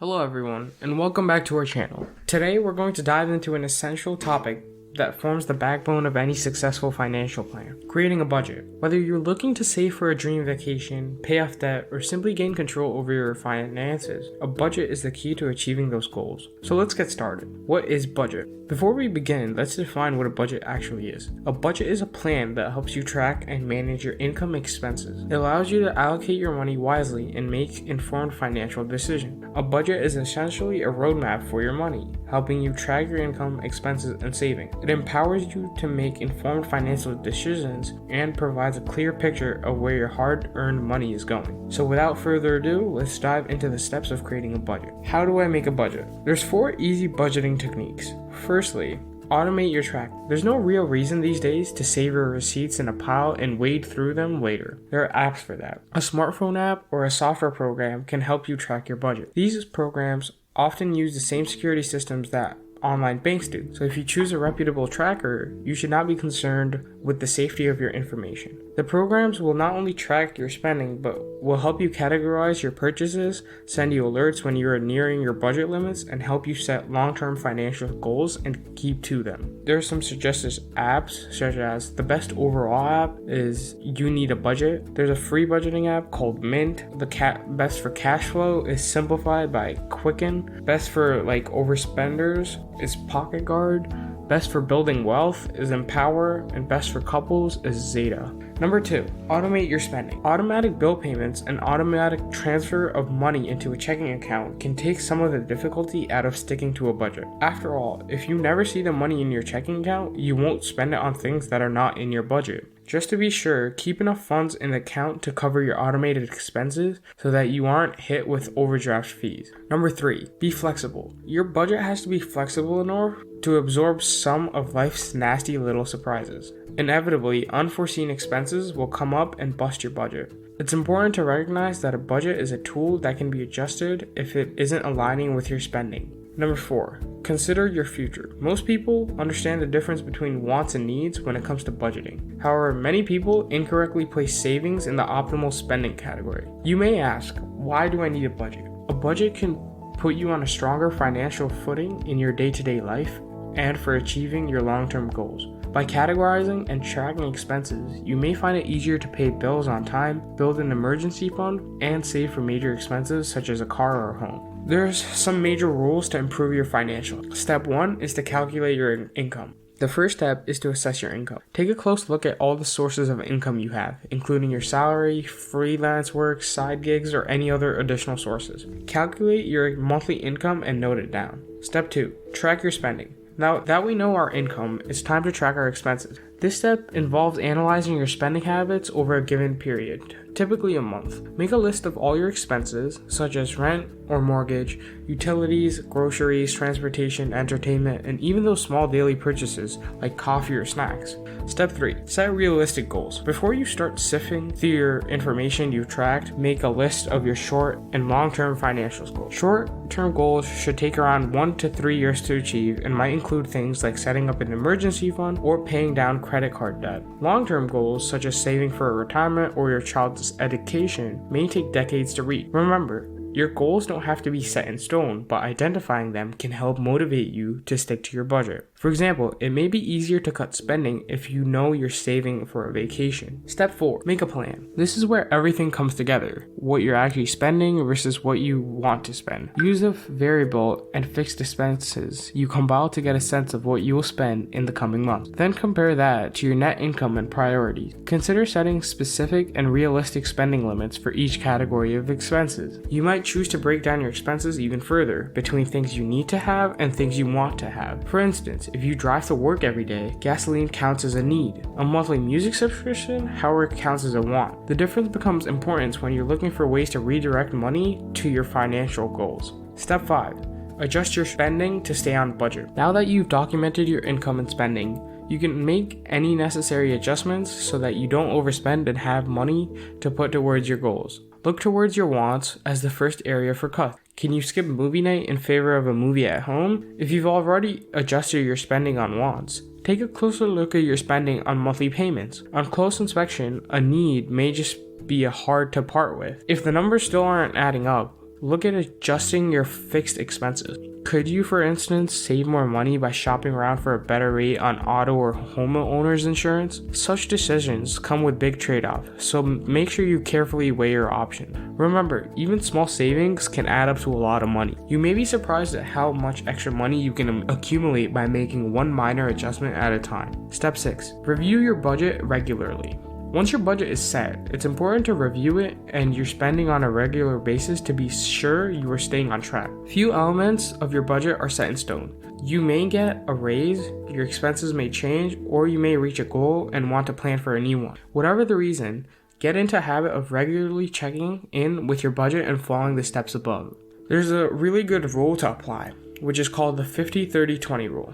Hello everyone, and welcome back to our channel. Today we're going to dive into an essential topic that forms the backbone of any successful financial plan: creating a budget. Whether you're looking to save for a dream vacation, pay off debt, or simply gain control over your finances, a budget is the key to achieving those goals. So let's get started. What is budget? Before we begin, let's define what a budget actually is. A budget is a plan that helps you track and manage your income and expenses. It allows you to allocate your money wisely and make informed financial decisions. A budget is essentially a roadmap for your money, helping you track your income, expenses, and savings. It empowers you to make informed financial decisions and provides a clear picture of where your hard-earned money is going. So without further ado, let's dive into the steps of creating a budget. How do I make a budget? There's 4 easy budgeting techniques. Firstly, automate your track. There's no real reason these days to save your receipts in a pile and wade through them later. There are apps for that. A smartphone app or a software program can help you track your budget. These programs often use the same security systems that online banks do. So if you choose a reputable tracker, you should not be concerned with the safety of your information. The programs will not only track your spending, but will help you categorize your purchases, send you alerts when you are nearing your budget limits, and help you set long-term financial goals and keep to them. There are some suggested apps, such as the best overall app is You Need a Budget. There's a free budgeting app called Mint. The best for cash flow is Simplified by Quicken. Best for overspenders is Pocket Guard. Best for building wealth is Empower, and best for couples is Zeta. Number 2, automate your spending. Automatic bill payments and automatic transfer of money into a checking account can take some of the difficulty out of sticking to a budget. After all, if you never see the money in your checking account, you won't spend it on things that are not in your budget. Just to be sure, keep enough funds in the account to cover your automated expenses so that you aren't hit with overdraft fees. Number 3, be flexible. Your budget has to be flexible enough to absorb some of life's nasty little surprises. Inevitably, unforeseen expenses will come up and bust your budget. It's important to recognize that a budget is a tool that can be adjusted if it isn't aligning with your spending. Number 4, consider your future. Most people understand the difference between wants and needs when it comes to budgeting. However, many people incorrectly place savings in the optimal spending category. You may ask, why do I need a budget? A budget can put you on a stronger financial footing in your day-to-day life and for achieving your long-term goals. By categorizing and tracking expenses, you may find it easier to pay bills on time, build an emergency fund, and save for major expenses such as a car or a home. There's some major rules to improve your financial. Step 1 is to calculate your income. The first step is to assess your income. Take a close look at all the sources of income you have, including your salary, freelance work, side gigs, or any other additional sources. Calculate your monthly income and note it down. Step 2, track your spending. Now that we know our income, it's time to track our expenses. This step involves analyzing your spending habits over a given period, typically a month. Make a list of all your expenses, such as rent or mortgage, utilities, groceries, transportation, entertainment, and even those small daily purchases like coffee or snacks. Step 3, set realistic goals. Before you start sifting through your information you've tracked, make a list of your short and long-term financial goals. Short-term goals should take around 1 to 3 years to achieve and might include things like setting up an emergency fund or paying down credit card debt. Long-term goals, such as saving for a retirement or your child's education, may take decades to reach. Remember, your goals don't have to be set in stone, but identifying them can help motivate you to stick to your budget. For example, it may be easier to cut spending if you know you're saving for a vacation. Step 4, make a plan. This is where everything comes together. What you're actually spending versus what you want to spend. Use of variable and fixed expenses you compile to get a sense of what you will spend in the coming months. Then compare that to your net income and priorities. Consider setting specific and realistic spending limits for each category of expenses. You might choose to break down your expenses even further between things you need to have and things you want to have. For instance, if you drive to work every day, gasoline counts as a need. A monthly music subscription, however, counts as a want. The difference becomes important when you're looking for ways to redirect money to your financial goals. Step 5, adjust your spending to stay on budget. Now that you've documented your income and spending, you can make any necessary adjustments so that you don't overspend and have money to put towards your goals. Look towards your wants as the first area for cuts. Can you skip movie night in favor of a movie at home? If you've already adjusted your spending on wants, take a closer look at your spending on monthly payments. On close inspection, a need may just be hard to part with. If the numbers still aren't adding up, look at adjusting your fixed expenses. Could you, for instance, save more money by shopping around for a better rate on auto or homeowner's insurance? Such decisions come with big trade-offs, so make sure you carefully weigh your options. Remember, even small savings can add up to a lot of money. You may be surprised at how much extra money you can accumulate by making one minor adjustment at a time. Step 6. Review your budget regularly. Once your budget is set, it's important to review it and your spending on a regular basis to be sure you are staying on track. Few elements of your budget are set in stone. You may get a raise, your expenses may change, or you may reach a goal and want to plan for a new one. Whatever the reason, get into a habit of regularly checking in with your budget and following the steps above. There's a really good rule to apply, which is called the 50-30-20 rule.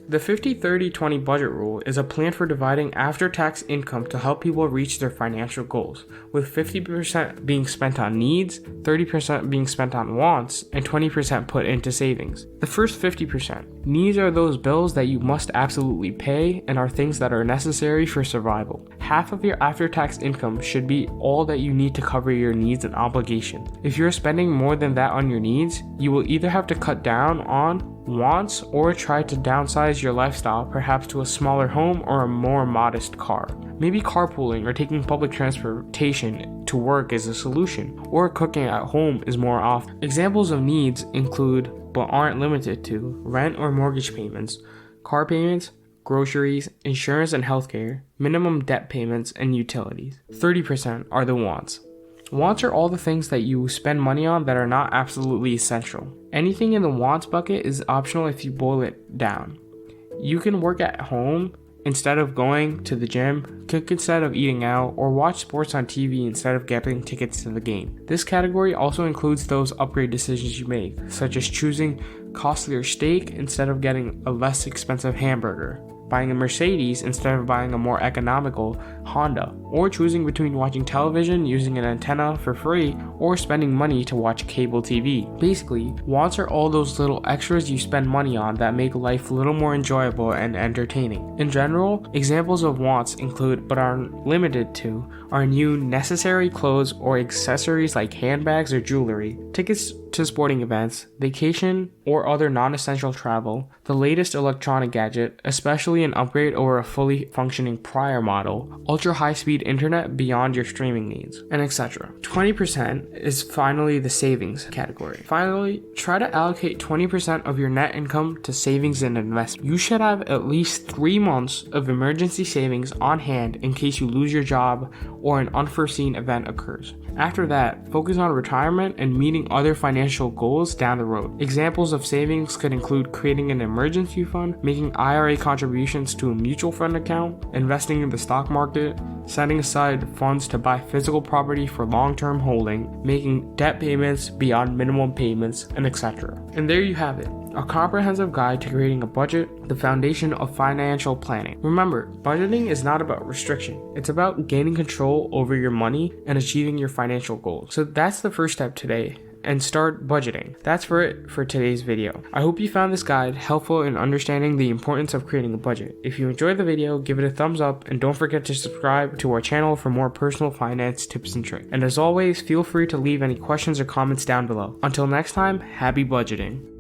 The 50-30-20 budget rule is a plan for dividing after-tax income to help people reach their financial goals, with 50% being spent on needs, 30% being spent on wants, and 20% put into savings. The first 50%. Needs are those bills that you must absolutely pay and are things that are necessary for survival. Half of your after-tax income should be all that you need to cover your needs and obligations. If you're spending more than that on your needs, you will either have to cut down on wants or try to downsize your lifestyle, perhaps to a smaller home or a more modest car. Maybe carpooling or taking public transportation to work is a solution, or cooking at home is more often. Examples of needs include, but aren't limited to, rent or mortgage payments, car payments, groceries, insurance and healthcare, minimum debt payments, and utilities. 30% are the wants. Wants are all the things that you spend money on that are not absolutely essential. Anything in the wants bucket is optional if you boil it down. You can work at home instead of going to the gym, cook instead of eating out, or watch sports on TV instead of getting tickets to the game. This category also includes those upgrade decisions you make, such as choosing costlier steak instead of getting a less expensive hamburger, buying a Mercedes instead of buying a more economical Honda, or choosing between watching television using an antenna for free or spending money to watch cable TV. Basically, wants are all those little extras you spend money on that make life a little more enjoyable and entertaining. In general, examples of wants include, but aren't limited to, are new necessary clothes or accessories like handbags or jewelry, tickets to sporting events, vacation or other non-essential travel, the latest electronic gadget, especially an upgrade over a fully functioning prior model, ultra-high-speed internet beyond your streaming needs, and etc. 20% is finally the savings category. Finally, try to allocate 20% of your net income to savings and investment. You should have at least 3 months of emergency savings on hand in case you lose your job or an unforeseen event occurs. After that, focus on retirement and meeting other financial goals down the road. Examples of savings could include creating an emergency fund, making IRA contributions to a mutual fund account, investing in the stock market, setting aside funds to buy physical property for long-term holding, making debt payments beyond minimum payments, and etc. And there you have it. A comprehensive guide to creating a budget, the foundation of financial planning. Remember, budgeting is not about restriction. It's about gaining control over your money and achieving your financial goals. So that's the first step today, and start budgeting. That's it for today's video. I hope you found this guide helpful in understanding the importance of creating a budget. If you enjoyed the video, give it a thumbs up and don't forget to subscribe to our channel for more personal finance tips and tricks. And as always, feel free to leave any questions or comments down below. Until next time, happy budgeting.